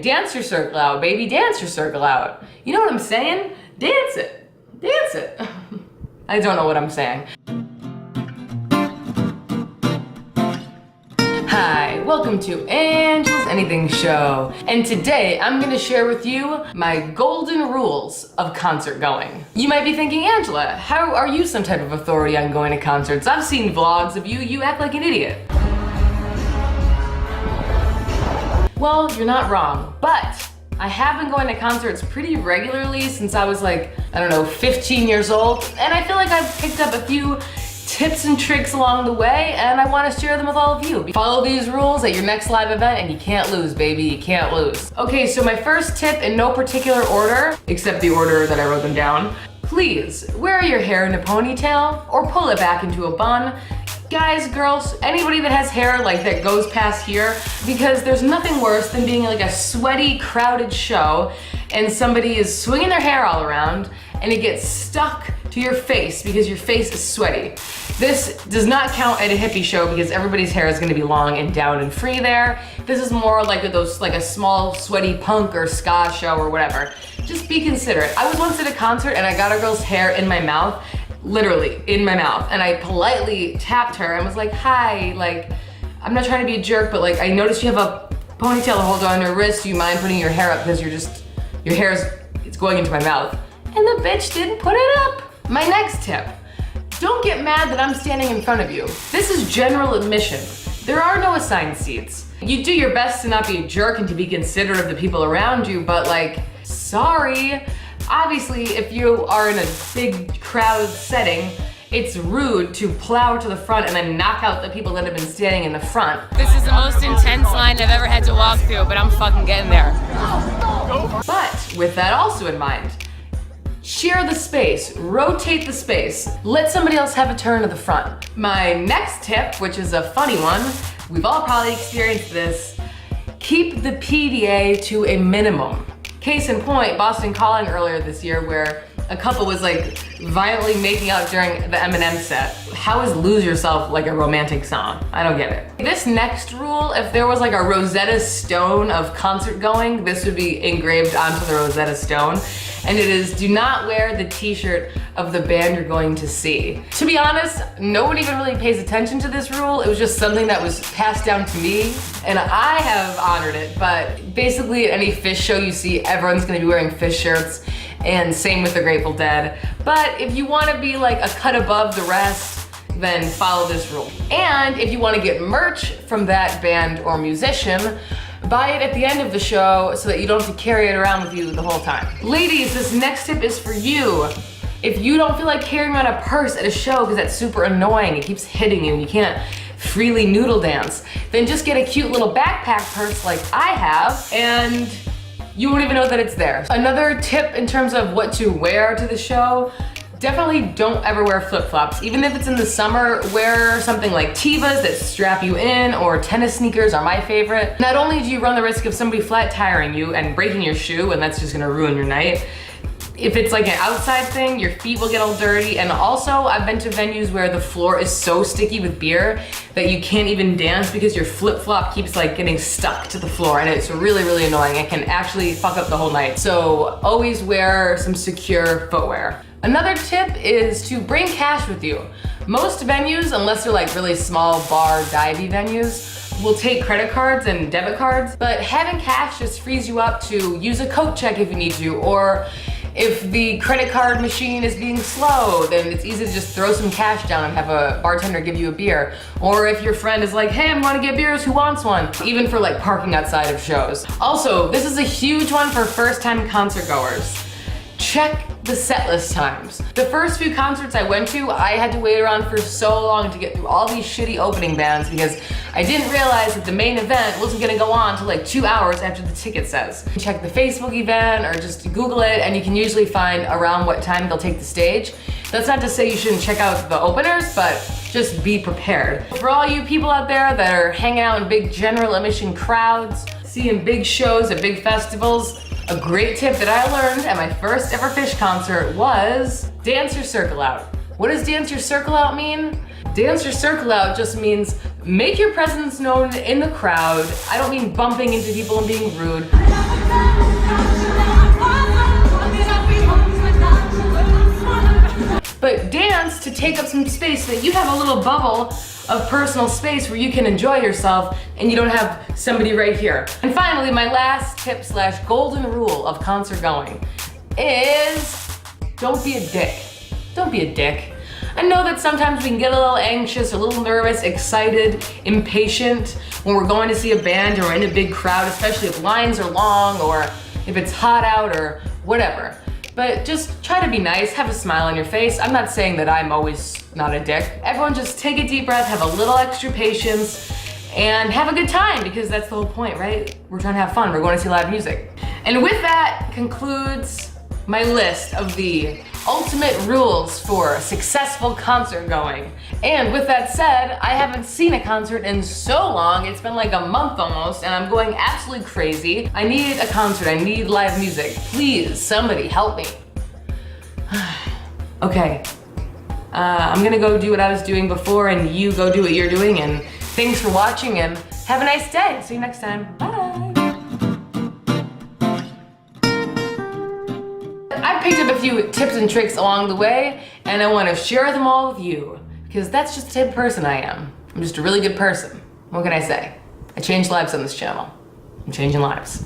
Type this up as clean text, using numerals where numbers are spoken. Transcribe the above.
Dance your circle out, baby, dance your circle out. You know what I'm saying? Dance it, dance it. I don't know what I'm saying. Hi, welcome to Angela's Anything Show. And today I'm gonna share with you my golden rules of concert going. You might be thinking, Angela, how are you some type of authority on going to concerts? I've seen vlogs of you, you act like an idiot. Well, you're not wrong, but I have been going to concerts pretty regularly since I was like, I don't know, 15 years old, and I feel like I've picked up a few tips and tricks along the way, and I want to share them with all of you. Follow these rules at your next live event and you can't lose, baby, you can't lose. Okay, so my first tip, in no particular order, except the order that I wrote them down, please wear your hair in a ponytail or pull it back into a bun. Guys, girls, anybody that has hair like that goes past here, because there's nothing worse than being like a sweaty, crowded show and somebody is swinging their hair all around and it gets stuck to your face because your face is sweaty. This does not count at a hippie show because everybody's hair is gonna be long and down and free there. This is more like a small sweaty punk or ska show or whatever. Just be considerate. I was once at a concert and I got a girl's hair in my mouth, literally in my mouth, and I politely tapped her and was like, hi, like, I'm not trying to be a jerk, but like, I noticed you have a ponytail holder on your wrist. Do you mind putting your hair up because your hair it's going into my mouth? And the bitch didn't put it up. My next tip, don't get mad that I'm standing in front of you. This is general admission. There are no assigned seats. You do your best to not be a jerk and to be considerate of the people around you, but like, sorry. Obviously, if you are in a big crowd setting, it's rude to plow to the front and then knock out the people that have been standing in the front. This is the most intense line I've ever had to walk through, but I'm fucking getting there. But with that also in mind, share the space, rotate the space, let somebody else have a turn to the front. My next tip, which is a funny one, we've all probably experienced this, keep the PDA to a minimum. Case in point, Boston Calling earlier this year where a couple was like violently making out during the Eminem set. How is Lose Yourself like a romantic song? I don't get it. This next rule, if there was like a Rosetta Stone of concert going, this would be engraved onto the Rosetta Stone. And it is, do not wear the t-shirt of the band you're going to see. To be honest, no one even really pays attention to this rule. It was just something that was passed down to me and I have honored it. But basically at any Fish show you see, everyone's gonna be wearing Fish shirts, and same with the Grateful Dead. But if you wanna be like a cut above the rest, then follow this rule. And if you wanna get merch from that band or musician, buy it at the end of the show so that you don't have to carry it around with you the whole time. Ladies, this next tip is for you. If you don't feel like carrying around a purse at a show because that's super annoying, it keeps hitting you and you can't freely noodle dance, then just get a cute little backpack purse like I have and you won't even know that it's there. Another tip in terms of what to wear to the show, definitely don't ever wear flip-flops. Even if it's in the summer, wear something like Tevas that strap you in, or tennis sneakers are my favorite. Not only do you run the risk of somebody flat tiring you and breaking your shoe, and that's just gonna ruin your night, if it's like an outside thing, your feet will get all dirty. And also, I've been to venues where the floor is so sticky with beer that you can't even dance because your flip-flop keeps like getting stuck to the floor, and it's really, really annoying. It can actually fuck up the whole night. So always wear some secure footwear. Another tip is to bring cash with you. Most venues, unless they're like really small bar divey venues, will take credit cards and debit cards, but having cash just frees you up to use a coat check if you need to, or if the credit card machine is being slow, then it's easy to just throw some cash down and have a bartender give you a beer. Or if your friend is like, hey, I'm gonna get beers, who wants one? Even for like parking outside of shows. Also, this is a huge one for first-time concert goers. Check the set list times. The first few concerts I went to, I had to wait around for so long to get through all these shitty opening bands because I didn't realize that the main event wasn't gonna go on till like 2 hours after the ticket says. Check the Facebook event or just Google it and you can usually find around what time they'll take the stage. That's not to say you shouldn't check out the openers, but just be prepared. For all you people out there that are hanging out in big general admission crowds, seeing big shows at big festivals, a great tip that I learned at my first ever Fish concert was dance your circle out. What does dance your circle out mean? Dance your circle out just means make your presence known in the crowd. I don't mean bumping into people and being rude. But dance to take up some space so that you have a little bubble of personal space where you can enjoy yourself and you don't have somebody right here. And finally, my last tip / golden rule of concert going is don't be a dick. Don't be a dick. I know that sometimes we can get a little anxious, a little nervous, excited, impatient when we're going to see a band or in a big crowd, especially if lines are long or if it's hot out or whatever. But just try to be nice, have a smile on your face. I'm not saying that I'm always not a dick. Everyone just take a deep breath, have a little extra patience, and have a good time, because that's the whole point, right? We're trying to have fun, we're going to see live music. And with that concludes my list of the ultimate rules for successful concert going. And with that said, I haven't seen a concert in so long. It's been like a month almost, and I'm going absolutely crazy. I need a concert, I need live music. Please, somebody help me. Okay, I'm gonna go do what I was doing before, and you go do what you're doing, and thanks for watching, and have a nice day. See you next time, bye. I picked up a few tips and tricks along the way, and I want to share them all with you, because that's just the type of person I am. I'm just a really good person. What can I say? I change lives on this channel. I'm changing lives.